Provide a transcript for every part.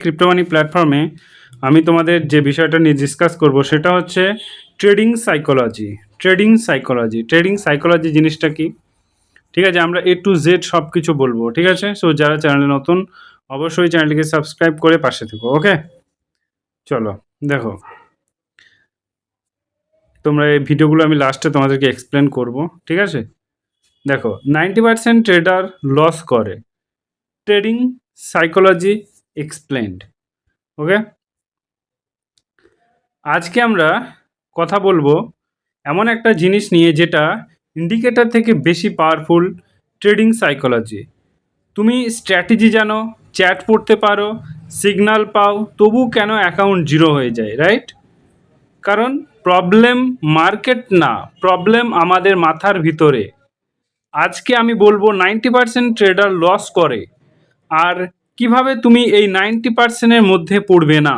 Crypto মানি প্ল্যাটফর্মে আমি তোমাদের যে বিষয়টা নিয়ে ডিসকাস করব সেটা হচ্ছে ট্রেডিং সাইকোলজি। ট্রেডিং সাইকোলজি জিনিসটা কি? ঠিক আছে, আমরা A to Z সব কিছু বলবো। ঠিক আছে, সো যারা চ্যানেলে নতুন অবশ্যই চ্যানেলটিকে সাবস্ক্রাইব করে পাশে থেকো। ওকে, চলো দেখো, তোমরা এই ভিডিওগুলো আমি লাস্টে তোমাদেরকে এক্সপ্লেন করব। ঠিক আছে, দেখো 90% ট্রেডার লস করে। Trading psychology explained. ওকে, আজকে আমরা কথা বলবো এমন একটা জিনিস নিয়ে যেটা ইন্ডিকেটর থেকে বেশি পাওয়ারফুল, ট্রেডিং সাইকোলজি। তুমি স্ট্র্যাটেজি জানো, চ্যাট পড়তে পারো, সিগন্যাল পাও, তবু কেন অ্যাকাউন্ট জিরো হয়ে যায়, রাইট? কারণ প্রবলেম মার্কেট না, প্রবলেম আমাদের মাথার ভিতরে। আজকে আমি বলবো 90% ট্রেডার লস করে, আর কিভাবে তুমি এই 90%-এর মধ্যে পড়বে না।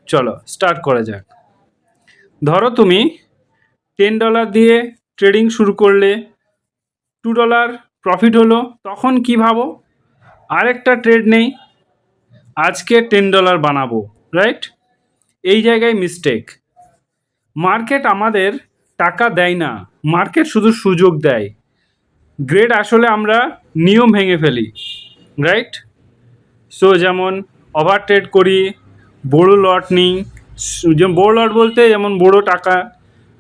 চলো স্টার্ট করা যাক। ধরো তুমি $10 দিয়ে ট্রেডিং শুরু করলে, $2 প্রফিট হলো, তখন কি ভাবো? আরেকটা ট্রেড নেই, আজকে $10 বানাবো, রাইট? এই জায়গায় মিস্টেক। মার্কেট আমাদের টাকা দেয় না, মার্কেট শুধু সুযোগ দেয়। গ্রেড আসলে আমরা নিয়ম ভেঙে ফেলি, রাইট? সো যেমন ওভার ট্রেড করি, বড়ো লট নিই, যেমন বড়ো লট বলতে যেমন বড়ো টাকা,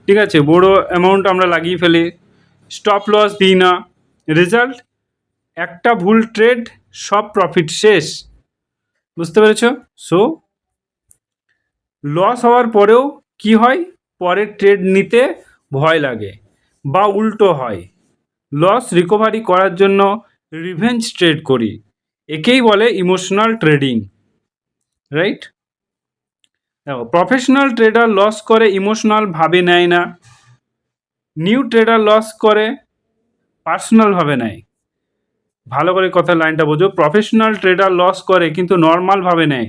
ঠিক আছে, বড়ো অ্যামাউন্ট আমরা লাগিয়ে ফেলি, স্টপ লস দিই না। রেজাল্ট, একটা ভুল ট্রেড, সব প্রফিট শেষ। বুঝতে পেরেছ? সো লস হওয়ার পরেও কি হয়? পরের ট্রেড নিতে ভয় লাগে, বা উল্টো হয়, লস রিকভারি করার জন্য রিভেঞ্জ ট্রেড করি। একেই বলে ইমোশনাল ট্রেডিং, রাইট? দেখো, প্রফেশনাল ট্রেডার লস করে ইমোশনাল ভাবে নেয় না, নিউ ট্রেডার লস করে পার্সোনাল ভাবে নেয়। ভালো করে কথা লাইনটা বোঝো, প্রফেশনাল ট্রেডার লস করে কিন্তু নর্মাল ভাবে নেয়,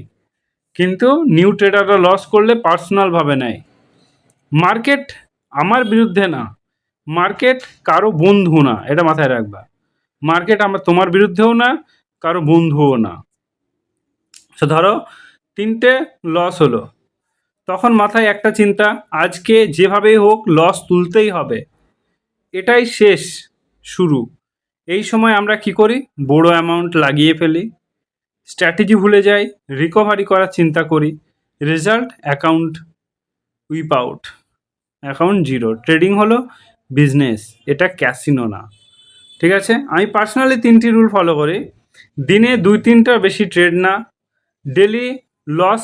কিন্তু নিউ ট্রেডাররা লস করলে পার্সোনাল ভাবে নেয়। মার্কেট আমার বিরুদ্ধে না, মার্কেট কারো বন্ধু না, এটা মাথায় রাখবা। মার্কেট তোমার বিরুদ্ধেও না, কারো বন্ধুও না। তো ধরো 3টে লস হলো, তখন মাথায় একটা চিন্তা, আজকে যেভাবেই হোক লস তুলতেই হবে, এটাই শেষ শুরু। এই সময় আমরা কি করি? বড় অ্যামাউন্ট লাগিয়ে ফেলি, স্ট্র্যাটেজি ভুলে যাই, রিকভারি করার চিন্তা করি। Result, account weep out, account zero. Trading হলো বিজনেস, এটা ক্যাসিনো না। ঠিক আছে, আমি পার্সোনালি 3টি রুল ফলো করি। দিনে 2-3টার বেশি ট্রেড না, daily loss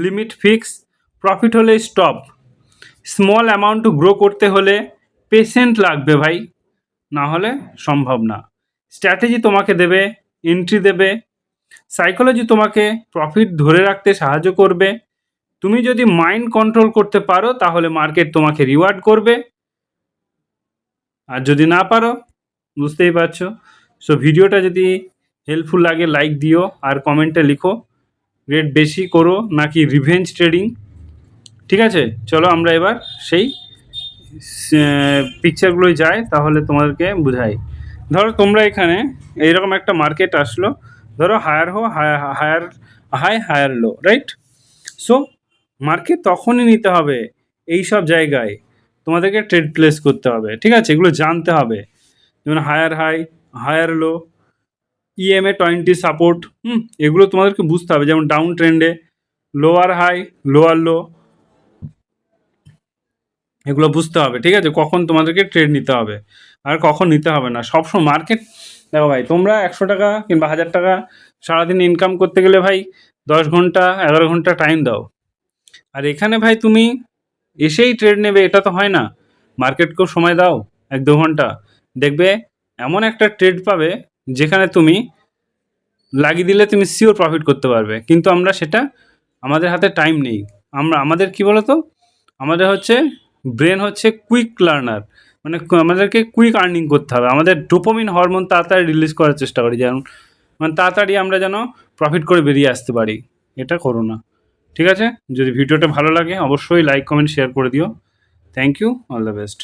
limit fix, profit হলে স্টপ। স্মল অ্যামাউন্ট গ্রো করতে হলে পেশেন্ট লাগবে ভাই, না হলে সম্ভব না। স্ট্র্যাটেজি তোমাকে দেবে, এন্ট্রি দেবে, সাইকোলজি তোমাকে প্রফিট ধরে রাখতে সাহায্য করবে। তুমি যদি মাইন্ড কন্ট্রোল করতে পারো তাহলে মার্কেট তোমাকে রিওয়ার্ড করবে, আর যদি না পারো, বুঝতেই পারছো। সো ভিডিওটা যদি হেল্পফুল লাগে লাইক দিও, আর কমেন্টে লিখো রেট বেশি করো নাকি রিভেঞ্জ ট্রেডিং। ঠিক আছে, চলো আমরা এবার সেই পিকচারগুলোই যাই, তাহলে তোমাদেরকে বুঝাই। ধরো তোমরা এখানে এইরকম একটা মার্কেট আসলো, ধরো higher low, right? So market তখনই নিতে হবে, এই সব জায়গায় তোমাদেরকে ট্রেড প্লেস করতে হবে। ঠিক আছে, এগুলো জানতে হবে, যেমন higher high, higher low, EMA 20 support, এগুলো তোমাদেরকে বুঝতে হবে। যেমন ডাউন ট্রেন্ডে লোয়ার হাই, লোয়ার লো, এগুলো বুঝতে হবে। ঠিক আছে, কখন তোমাদেরকে ট্রেড নিতে হবে আর কখন নিতে হবে না। সবসময় মার্কেট, দেখো ভাই, তোমরা 100 টাকা কিংবা 1000 টাকা সারাদিন ইনকাম করতে গেলে ভাই 10 ঘন্টা 11 ঘন্টা টাইম দাও। আর এখানে ভাই তুমি এসেই ট্রেড নেবে, এটা তো হয় না। মার্কেটকেও সময় দাও 1-2 ঘন্টা, দেখবে এমন একটা ট্রেড পাবে যেখানে তুমি লাগিয়ে দিলে তুমি শিওর প্রফিট করতে পারবে। কিন্তু আমরা সেটা, আমাদের হাতে টাইম নেই। আমাদের কি বলতো, আমাদের হচ্ছে ব্রেন হচ্ছে কুইক লার্নার, মানে আমাদেরকে কুইক আর্নিং করতে হবে। আমাদের ডোপামিন হরমোন তাড়াতাড়ি রিলিজ করার চেষ্টা করি, যেমন মানে তাড়াতাড়ি আমরা যেন প্রফিট করে বেরিয়ে আসতে পারি। এটা করো না। ঠিক আছে, যদি ভিডিওটা ভালো লাগে অবশ্যই লাইক কমেন্ট শেয়ার করে দিও। Thank you, all the best.